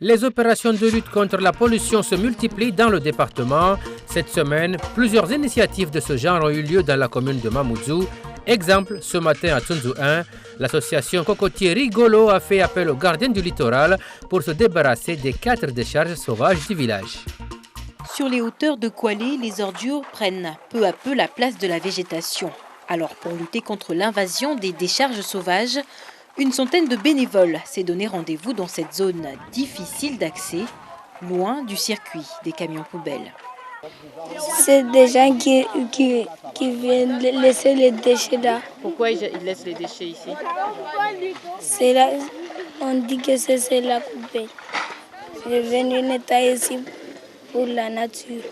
Les opérations de lutte contre la pollution se multiplient dans le département. Cette semaine, plusieurs initiatives de ce genre ont eu lieu dans la commune de Mamoudzou. Exemple, ce matin à Tsunzu 1, l'association Cocotier Rigolo a fait appel aux gardiens du littoral pour se débarrasser des 4 décharges sauvages du village. Sur les hauteurs de Kwalé, les ordures prennent peu à peu la place de la végétation. Alors, pour lutter contre l'invasion des décharges sauvages, une centaine de bénévoles s'est donné rendez-vous dans cette zone difficile d'accès, loin du circuit des camions poubelles. C'est des gens qui viennent laisser les déchets là. Pourquoi ils laissent les déchets ici? C'est là, on dit que c'est la poubelle. Je viens nettoyer ici pour la nature.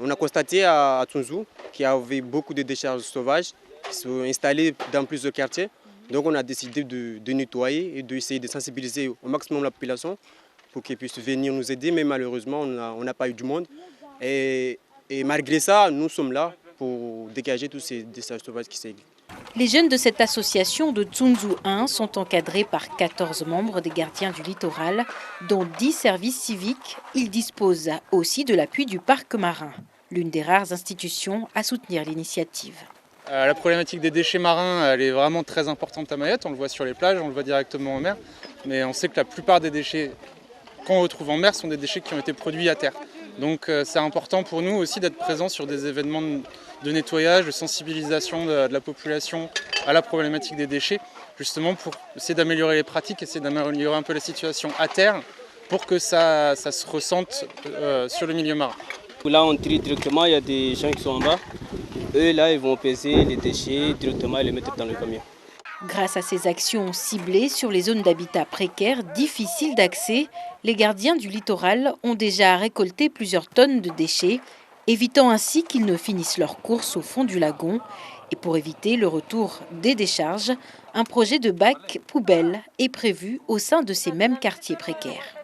On a constaté à Tsunzu qu'il y avait beaucoup de décharges sauvages qui sont installées dans plusieurs quartiers. Donc on a décidé de nettoyer et d'essayer de sensibiliser au maximum la population pour qu'ils puissent venir nous aider, mais malheureusement on n'a pas eu du monde. Et malgré ça, nous sommes là pour dégager tous ces décharges sauvages qui s'existent. Les jeunes de cette association de Tsunzu 1 sont encadrés par 14 membres des gardiens du littoral, dont 10 services civiques. Ils disposent aussi de l'appui du parc marin, l'une des rares institutions à soutenir l'initiative. La problématique des déchets marins, elle est vraiment très importante à Mayotte. On le voit sur les plages, on le voit directement en mer. Mais on sait que la plupart des déchets qu'on retrouve en mer sont des déchets qui ont été produits à terre. Donc c'est important pour nous aussi d'être présents sur des événements de nettoyage, de sensibilisation de la population à la problématique des déchets, justement pour essayer d'améliorer les pratiques, essayer d'améliorer un peu la situation à terre pour que ça se ressente sur le milieu marin. Là on trie directement, il y a des gens qui sont en bas. Eux là ils vont peser les déchets directement et les mettre dans le camion. Grâce à ces actions ciblées sur les zones d'habitat précaires difficiles d'accès, les gardiens du littoral ont déjà récolté plusieurs tonnes de déchets, évitant ainsi qu'ils ne finissent leur course au fond du lagon. Et pour éviter le retour des décharges, un projet de bac poubelle est prévu au sein de ces mêmes quartiers précaires.